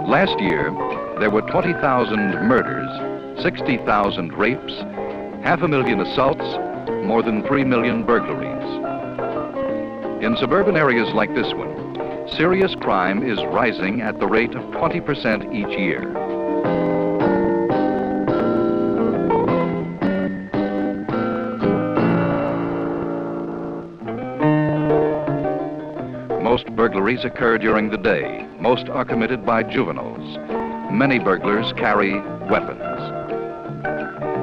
Last year, there were 20,000 murders, 60,000 rapes, 500,000 assaults, more than 3 million burglaries. In suburban areas like this one, serious crime is rising at the rate of 20% each year. Most burglaries occur during the day. Most are committed by juveniles. Many burglars carry weapons.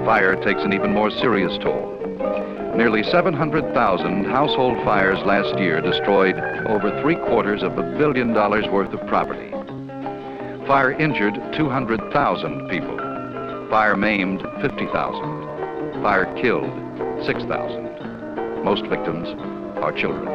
Fire takes an even more serious toll. Nearly 700,000 household fires last year destroyed over $750 million worth of property. Fire injured 200,000 people. Fire maimed 50,000. Fire killed 6,000. Most victims are children.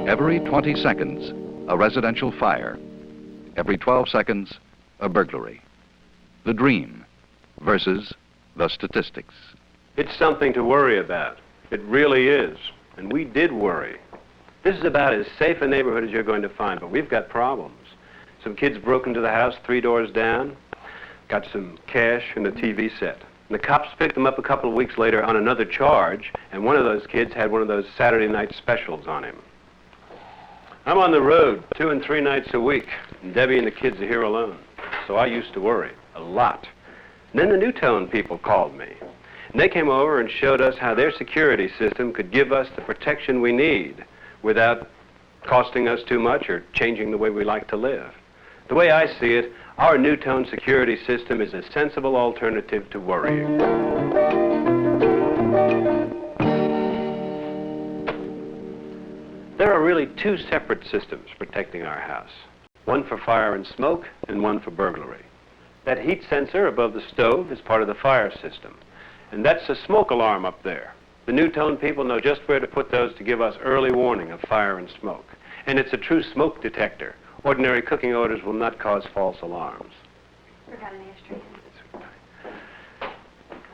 Every 20 seconds, a residential fire. Every 12 seconds, a burglary. The dream versus the statistics. It's something to worry about. It really is. And we did worry. This is about as safe a neighborhood as you're going to find, but we've got problems. Some kids broke into the house 3 doors down, got some cash and a TV set. And the cops picked them up a couple of weeks later on another charge, and one of those kids had one of those Saturday night specials on him. I'm on the road 2 and 3 nights a week, and Debbie and the kids are here alone. So I used to worry a lot. And then the Nutone people called me. And they came over and showed us how their security system could give us the protection we need without costing us too much or changing the way we like to live. The way I see it, our Nutone security system is a sensible alternative to worrying. There are really 2 separate systems protecting our house. One for fire and smoke, and one for burglary. That heat sensor above the stove is part of the fire system. And that's a smoke alarm up there. The Nutone people know just where to put those to give us early warning of fire and smoke. And it's a true smoke detector. Ordinary cooking odors will not cause false alarms. Forgot an ashtray.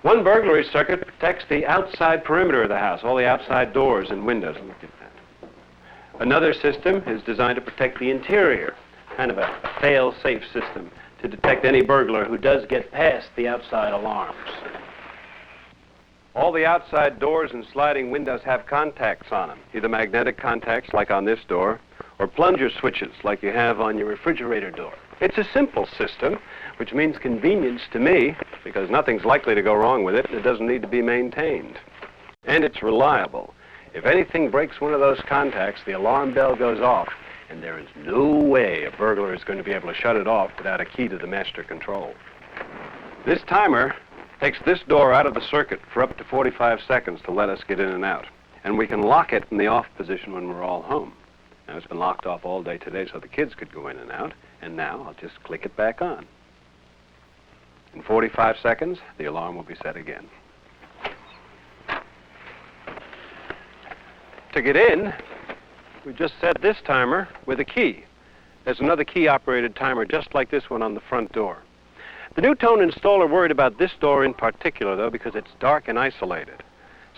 One burglary circuit protects the outside perimeter of the house, all the outside doors and windows. Look at that. Another system is designed to protect the interior, kind of a fail-safe system to detect any burglar who does get past the outside alarms. All the outside doors and sliding windows have contacts on them, either magnetic contacts like on this door, or plunger switches like you have on your refrigerator door. It's a simple system, which means convenience to me, because nothing's likely to go wrong with it, and it doesn't need to be maintained. And it's reliable. If anything breaks one of those contacts, the alarm bell goes off, and there is no way a burglar is going to be able to shut it off without a key to the master control. This timer takes this door out of the circuit for up to 45 seconds to let us get in and out. And we can lock it in the off position when we're all home. Now, it's been locked off all day today so the kids could go in and out, and now I'll just click it back on. In 45 seconds, the alarm will be set again. To get in, we just set this timer with a key. There's another key-operated timer just like this one on the front door. The Nutone installer worried about this door in particular, though, because it's dark and isolated.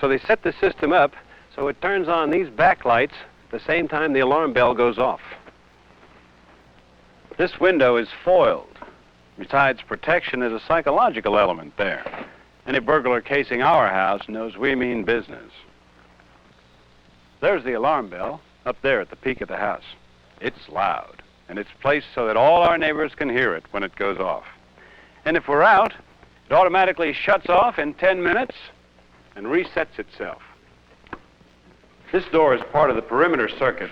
So they set the system up so it turns on these backlights at the same time the alarm bell goes off. This window is foiled. Besides protection, there's a psychological element there. Any burglar casing our house knows we mean business. There's the alarm bell up there at the peak of the house. It's loud, and it's placed so that all our neighbors can hear it when it goes off. And if we're out, it automatically shuts off in 10 minutes and resets itself. This door is part of the perimeter circuit.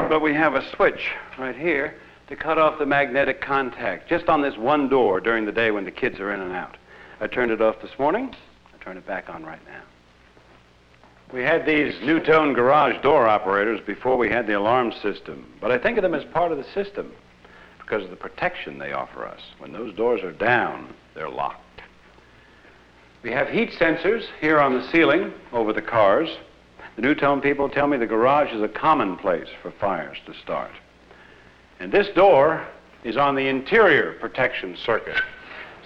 But we have a switch right here to cut off the magnetic contact, just on this one door during the day when the kids are in and out. I turned it off this morning. I turn it back on right now. We had these Nutone garage door operators before we had the alarm system, but I think of them as part of the system because of the protection they offer us. When those doors are down, they're locked. We have heat sensors here on the ceiling over the cars. The Nutone people tell me the garage is a common place for fires to start. And this door is on the interior protection circuit,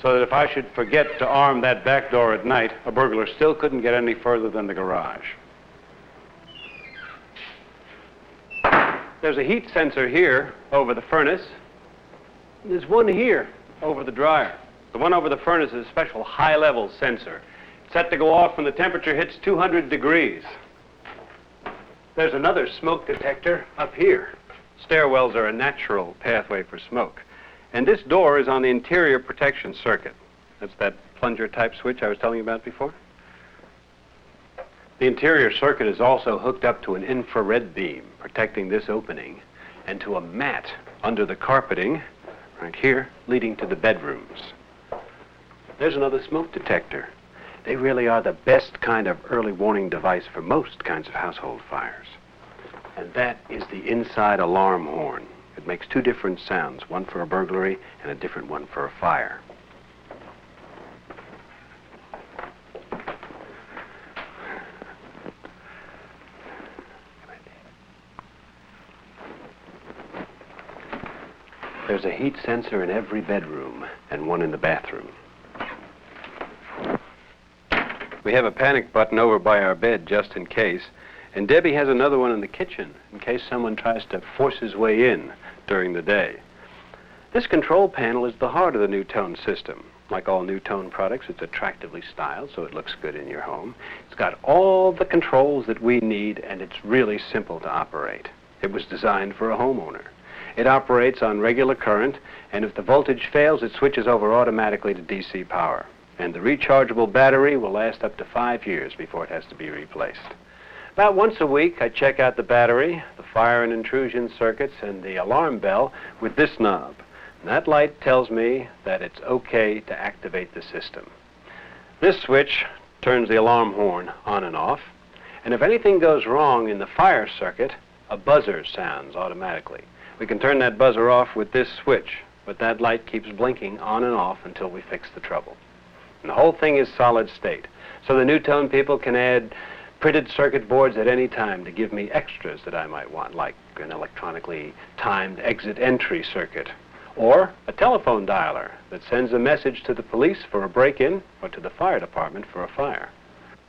so that if I should forget to arm that back door at night, a burglar still couldn't get any further than the garage. There's a heat sensor here over the furnace. And there's one here over the dryer. The one over the furnace is a special high-level sensor. It's set to go off when the temperature hits 200 degrees. There's another smoke detector up here. Stairwells are a natural pathway for smoke. And this door is on the interior protection circuit. That's that plunger-type switch I was telling you about before. The interior circuit is also hooked up to an infrared beam protecting this opening and to a mat under the carpeting right here leading to the bedrooms. There's another smoke detector. They really are the best kind of early warning device for most kinds of household fires. And that is the inside alarm horn. It makes two different sounds, one for a burglary and a different one for a fire. There's a heat sensor in every bedroom and one in the bathroom. We have a panic button over by our bed just in case, and Debbie has another one in the kitchen in case someone tries to force his way in during the day. This control panel is the heart of the Nutone system. Like all Nutone products, it's attractively styled, so it looks good in your home. It's got all the controls that we need, and it's really simple to operate. It was designed for a homeowner. It operates on regular current, and if the voltage fails, it switches over automatically to DC power. And the rechargeable battery will last up to 5 years before it has to be replaced. About once a week, I check out the battery, the fire and intrusion circuits, and the alarm bell with this knob. And that light tells me that it's okay to activate the system. This switch turns the alarm horn on and off, and if anything goes wrong in the fire circuit, a buzzer sounds automatically. We can turn that buzzer off with this switch, but that light keeps blinking on and off until we fix the trouble. And the whole thing is solid state, so the Nutone people can add printed circuit boards at any time to give me extras that I might want, like an electronically timed exit entry circuit, or a telephone dialer that sends a message to the police for a break-in or to the fire department for a fire.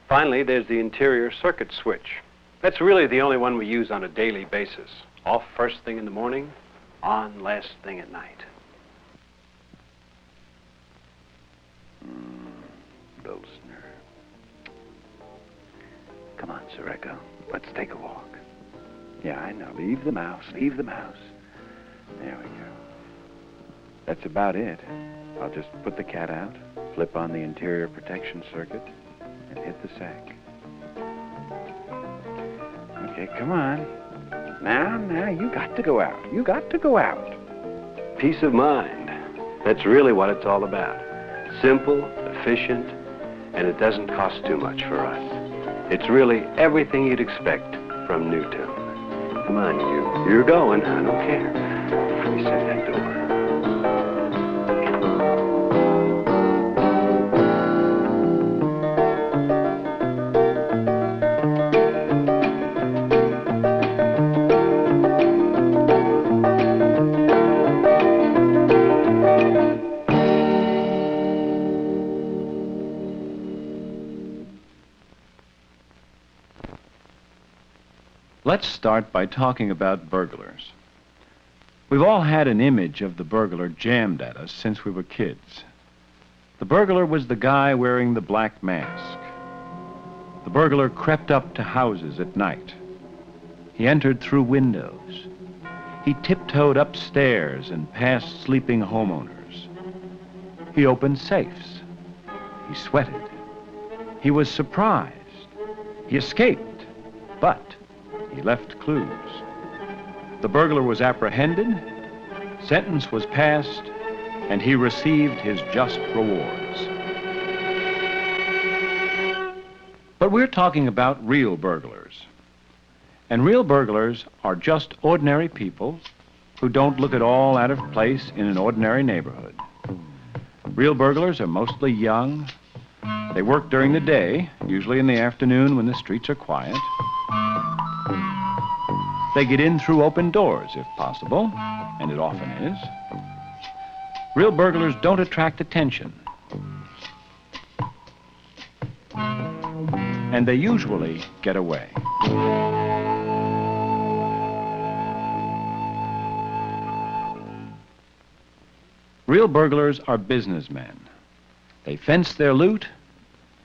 Finally, there's the interior circuit switch. That's really the only one we use on a daily basis. Off first thing in the morning, on last thing at night. Bolsner. Come on, Sareko. Let's take a walk. Yeah, I know. Leave the mouse. Leave the mouse. There we go. That's about it. I'll just put the cat out, flip on the interior protection circuit, and hit the sack. Okay, come on. Now, you got to go out. You got to go out. Peace of mind. That's really what it's all about. Simple, efficient, and it doesn't cost too much for us. It's really everything you'd expect from Nutone. Come on, you're going. I don't care. Let me set that door. Let's start by talking about burglars. We've all had an image of the burglar jammed at us since we were kids. The burglar was the guy wearing the black mask. The burglar crept up to houses at night. He entered through windows. He tiptoed upstairs and past sleeping homeowners. He opened safes. He sweated. He was surprised. He escaped, but he left clues. The burglar was apprehended, sentence was passed, and he received his just rewards. But we're talking about real burglars. And real burglars are just ordinary people who don't look at all out of place in an ordinary neighborhood. Real burglars are mostly young. They work during the day, usually in the afternoon when the streets are quiet. They get in through open doors, if possible, and it often is. Real burglars don't attract attention. And they usually get away. Real burglars are businessmen. They fence their loot,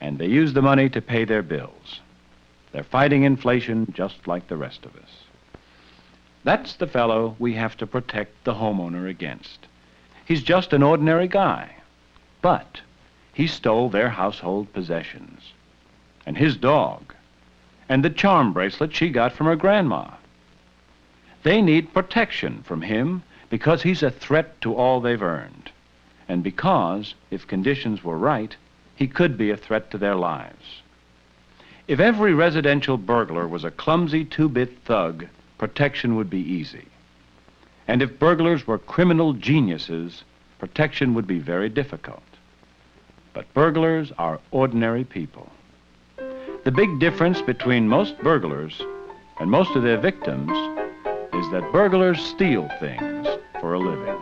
and they use the money to pay their bills. They're fighting inflation just like the rest of us. That's the fellow we have to protect the homeowner against. He's just an ordinary guy, but he stole their household possessions, and his dog, and the charm bracelet she got from her grandma. They need protection from him because he's a threat to all they've earned, and because, if conditions were right, he could be a threat to their lives. If every residential burglar was a clumsy two-bit thug, protection would be easy. And if burglars were criminal geniuses, protection would be very difficult. But burglars are ordinary people. The big difference between most burglars and most of their victims is that burglars steal things for a living.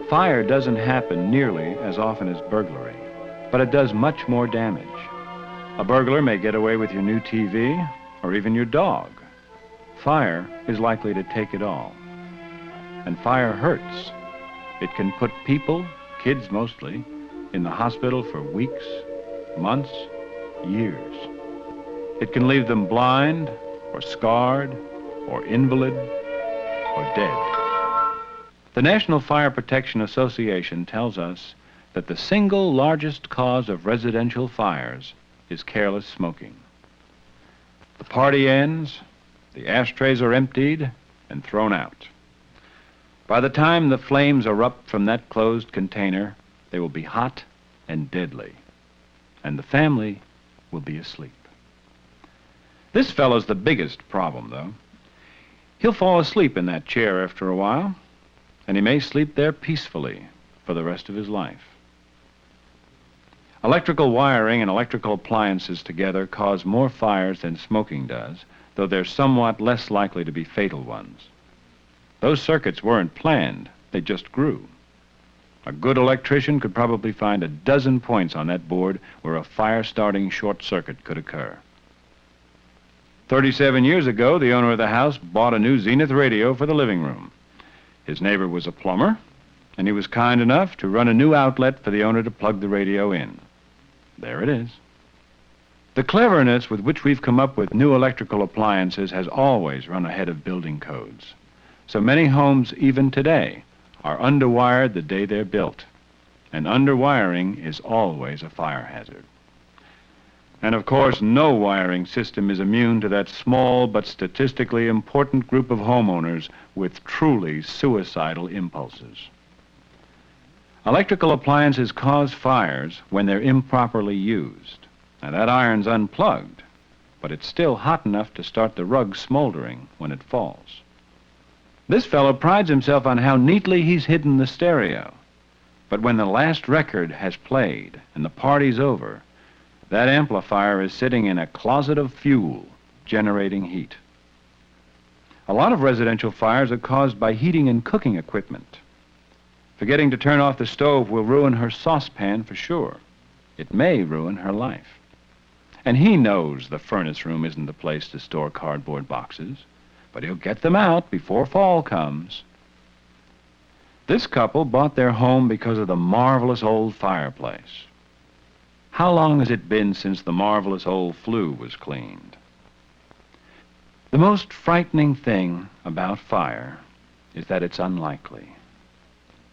Fire doesn't happen nearly as often as burglary, but it does much more damage. A burglar may get away with your new TV or even your dog. Fire is likely to take it all. And fire hurts. It can put people, kids mostly, in the hospital for weeks, months, years. It can leave them blind or scarred or invalid or dead. The National Fire Protection Association tells us that the single largest cause of residential fires is careless smoking. The party ends, the ashtrays are emptied and thrown out. By the time the flames erupt from that closed container, they will be hot and deadly, and the family will be asleep. This fellow's the biggest problem, though. He'll fall asleep in that chair after a while, and he may sleep there peacefully for the rest of his life. Electrical wiring and electrical appliances together cause more fires than smoking does, though they're somewhat less likely to be fatal ones. Those circuits weren't planned, they just grew. A good electrician could probably find a dozen points on that board where a fire-starting short circuit could occur. 37 years ago, the owner of the house bought a new Zenith radio for the living room. His neighbor was a plumber, and he was kind enough to run a new outlet for the owner to plug the radio in. There it is. The cleverness with which we've come up with new electrical appliances has always run ahead of building codes. So many homes, even today, are underwired the day they're built. And underwiring is always a fire hazard. And of course, no wiring system is immune to that small but statistically important group of homeowners with truly suicidal impulses. Electrical appliances cause fires when they're improperly used. Now, that iron's unplugged, but it's still hot enough to start the rug smoldering when it falls. This fellow prides himself on how neatly he's hidden the stereo. But when the last record has played and the party's over, that amplifier is sitting in a closet of fuel, generating heat. A lot of residential fires are caused by heating and cooking equipment. Forgetting to turn off the stove will ruin her saucepan for sure. It may ruin her life. And he knows the furnace room isn't the place to store cardboard boxes, but he'll get them out before fall comes. This couple bought their home because of the marvelous old fireplace. How long has it been since the marvelous old flue was cleaned? The most frightening thing about fire is that it's unlikely.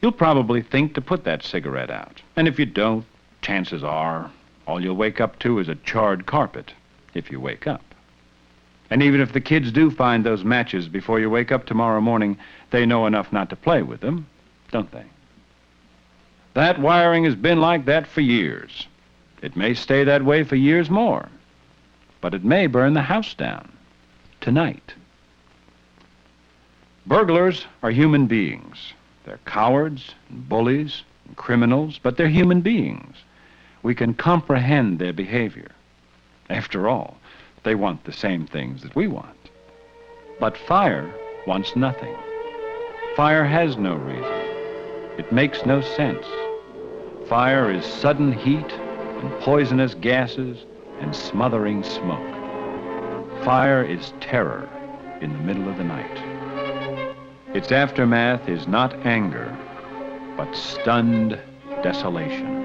You'll probably think to put that cigarette out. And if you don't, chances are all you'll wake up to is a charred carpet, if you wake up. And even if the kids do find those matches before you wake up tomorrow morning, they know enough not to play with them, don't they? That wiring has been like that for years. It may stay that way for years more, but it may burn the house down tonight. Burglars are human beings. They're cowards and bullies and criminals, but they're human beings. We can comprehend their behavior. After all, they want the same things that we want. But fire wants nothing. Fire has no reason. It makes no sense. Fire is sudden heat and poisonous gases and smothering smoke. Fire is terror in the middle of the night. Its aftermath is not anger, but stunned desolation.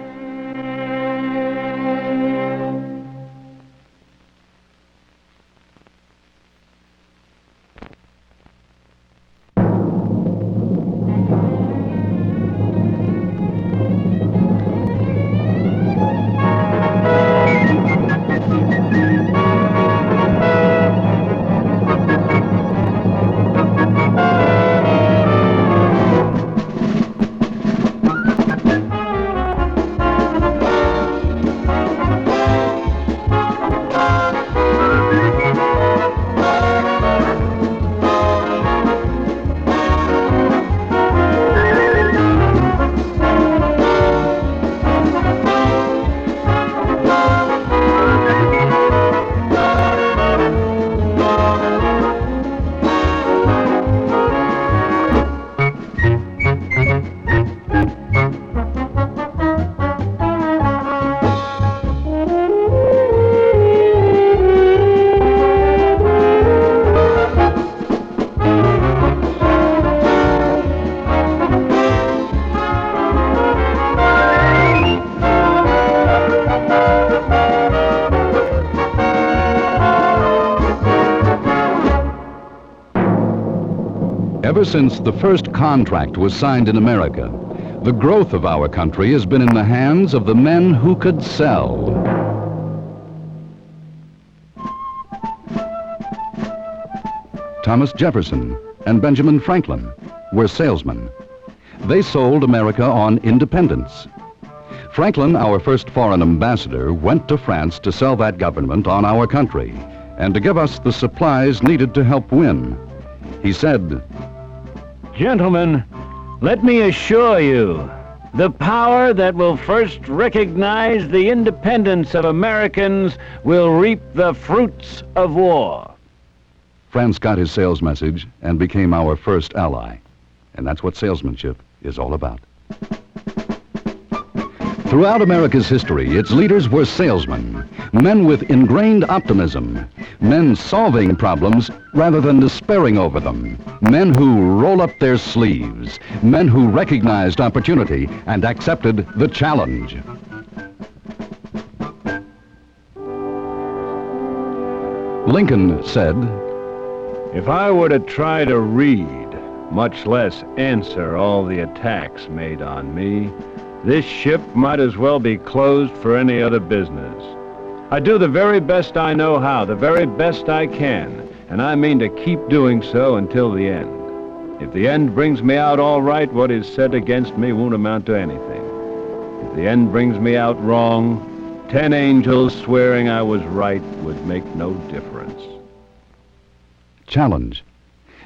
Ever since the first contract was signed in America, the growth of our country has been in the hands of the men who could sell. Thomas Jefferson and Benjamin Franklin were salesmen. They sold America on independence. Franklin, our first foreign ambassador, went to France to sell that government on our country and to give us the supplies needed to help win. He said, "Gentlemen, let me assure you, the power that will first recognize the independence of Americans will reap the fruits of war." France got his sales message and became our first ally. And that's what salesmanship is all about. Throughout America's history, its leaders were salesmen, men with ingrained optimism, men solving problems rather than despairing over them, men who roll up their sleeves, men who recognized opportunity and accepted the challenge. Lincoln said, If I were to try to read, much less answer all the attacks made on me, this ship might as well be closed for any other business. I do the very best I know how, the very best I can, and I mean to keep doing so until the end. If the end brings me out all right, what is said against me won't amount to anything. If the end brings me out wrong, 10 angels swearing I was right would make no difference. Challenge.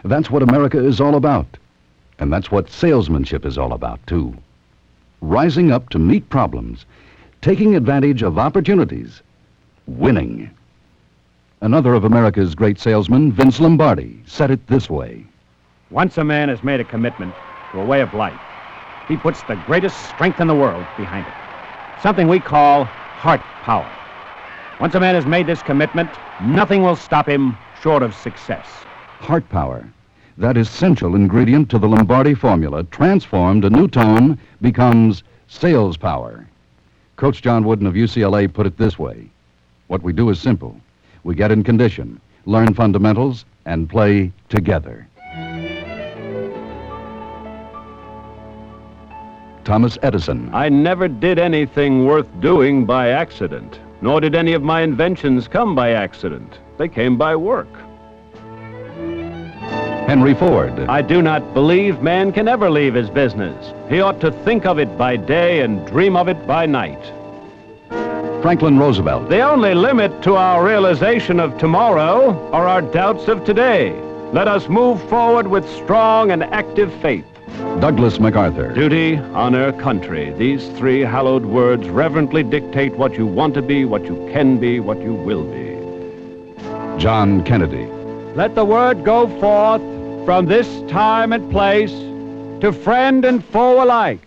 That's what America is all about. And that's what salesmanship is all about, too. Rising up to meet problems, taking advantage of opportunities, winning. Another of America's great salesmen, Vince Lombardi, said it this way. Once a man has made a commitment to a way of life, he puts the greatest strength in the world behind it. Something we call heart power. Once a man has made this commitment, nothing will stop him short of success. Heart power. That essential ingredient to the Lombardi formula, transformed to Nutone, becomes sales power. Coach John Wooden of UCLA put it this way. What we do is simple. We get in condition, learn fundamentals, and play together. Thomas Edison. I never did anything worth doing by accident, nor did any of my inventions come by accident. They came by work. Henry Ford. I do not believe man can ever leave his business. He ought to think of it by day and dream of it by night. Franklin Roosevelt. The only limit to our realization of tomorrow are our doubts of today. Let us move forward with strong and active faith. Douglas MacArthur. Duty, honor, country. These three hallowed words reverently dictate what you want to be, what you can be, what you will be. John Kennedy. Let the word go forth from this time and place to friend and foe alike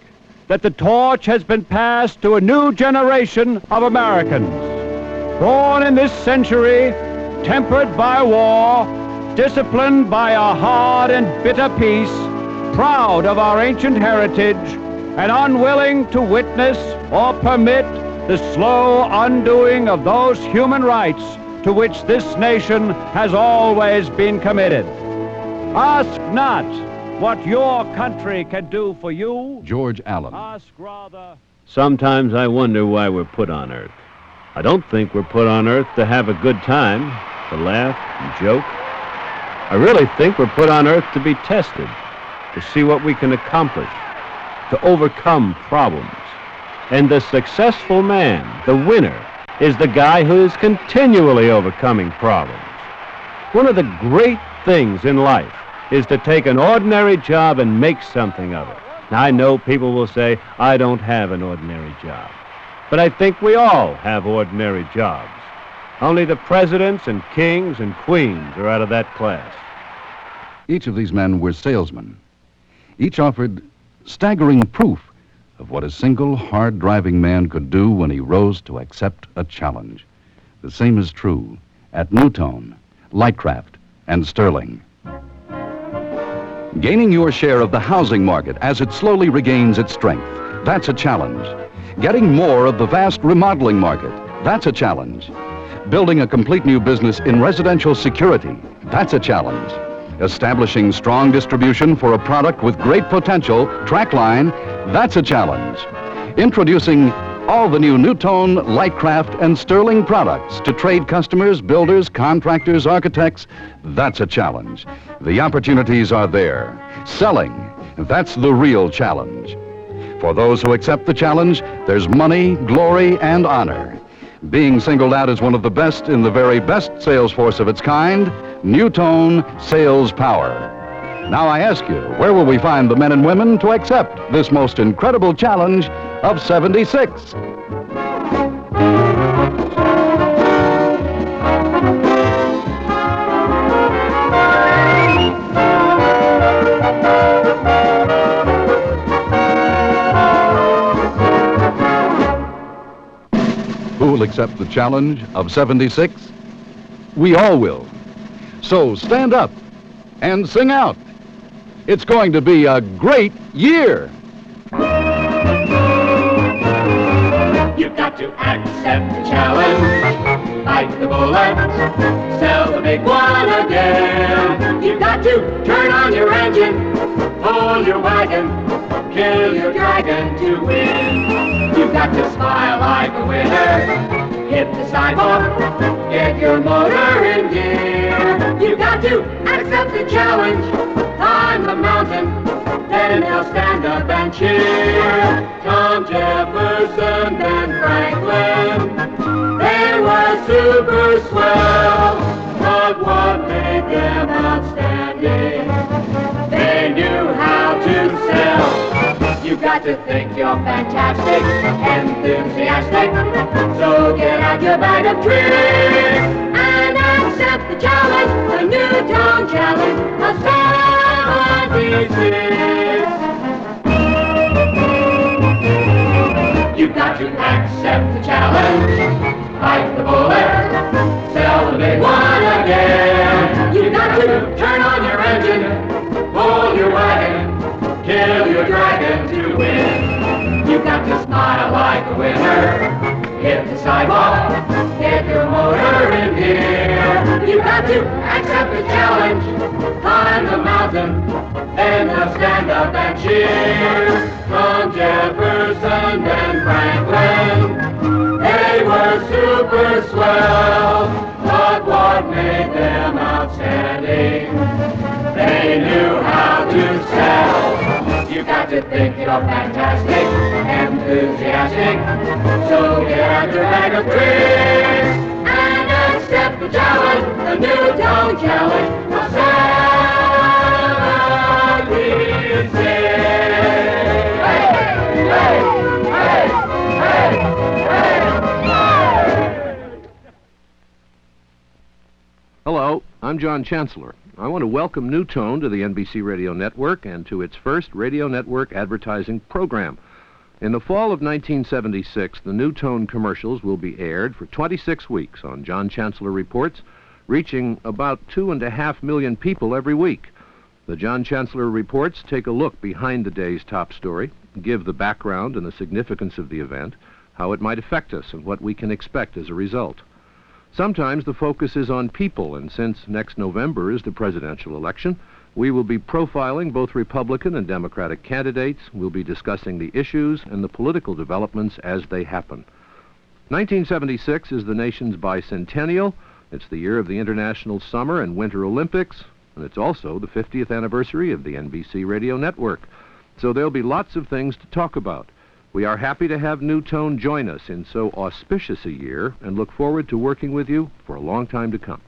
that the torch has been passed to a new generation of Americans. Born in this century, tempered by war, disciplined by a hard and bitter peace, proud of our ancient heritage, and unwilling to witness or permit the slow undoing of those human rights to which this nation has always been committed. Ask not what your country can do for you. George Allen. Ask rather... Sometimes I wonder why we're put on Earth. I don't think we're put on Earth to have a good time, to laugh and joke. I really think we're put on Earth to be tested, to see what we can accomplish, to overcome problems. And the successful man, the winner, is the guy who is continually overcoming problems. One of the great things in life is to take an ordinary job and make something of it. Now, I know people will say, I don't have an ordinary job. But I think we all have ordinary jobs. Only the presidents and kings and queens are out of that class. Each of these men were salesmen. Each offered staggering proof of what a single hard-driving man could do when he rose to accept a challenge. The same is true at Nutone, Lightcraft, and Sterling. Gaining your share of the housing market as it slowly regains its strength, that's a challenge. Getting more of the vast remodeling market, that's a challenge. Building a complete new business in residential security, that's a challenge. Establishing strong distribution for a product with great potential, Trackline, that's a challenge. Introducing all the new Nutone, Lightcraft, and Sterling products to trade customers, builders, contractors, architects, that's a challenge. The opportunities are there. Selling, that's the real challenge. For those who accept the challenge, there's money, glory, and honor. Being singled out as one of the best in the very best sales force of its kind, Nutone Sales Power. Now I ask you, where will we find the men and women to accept this most incredible challenge of 76? Who will accept the challenge of 76? We all will. So stand up and sing out. It's going to be a great year. You've got to accept the challenge, bite the bullet, sell the big one again. You've got to turn on your engine, pull your wagon, kill your dragon to win. You've got to smile like a winner, hit the sidewalk, get your motor in gear. You've got to accept the challenge, climb the mountain, then they'll stand up and cheer. Tom Jefferson, Ben Franklin, they were super swell, but what made them outstanding? They knew how to sell. You've got to think you're fantastic, enthusiastic, so get out your bag of tricks and accept the challenge, the Nutone challenge of 76. You've got to accept the challenge, bite the bullet, sell the big one again. You've got to turn on your engine, pull your wagon, kill your dragon to win. You've got to smile like a winner, hit the sidewalk, get your motor in gear. You got to accept the challenge. Climb the mountain, then they'll stand up and cheer. From Jefferson and Franklin, they were super swell. But what made them outstanding? They knew how to sell. You got to think you're fantastic, enthusiastic. So get out your bag of tricks and accept the challenge, the Nutone challenge of 76. Hey, hey, hey, hey, hey, hey. Hello, I'm John Chancellor. I want to welcome Nutone to the NBC Radio Network and to its first radio network advertising program. In the fall of 1976, the Nutone commercials will be aired for 26 weeks on John Chancellor Reports, reaching about 2.5 million people every week. The John Chancellor Reports take a look behind the day's top story, give the background and the significance of the event, how it might affect us, and what we can expect as a result. Sometimes the focus is on people, and since next November is the presidential election, we will be profiling both Republican and Democratic candidates. We'll be discussing the issues and the political developments as they happen. 1976 is the nation's bicentennial. It's the year of the International Summer and Winter Olympics, and it's also the 50th anniversary of the NBC Radio Network. So there'll be lots of things to talk about. We are happy to have Nutone join us in so auspicious a year and look forward to working with you for a long time to come.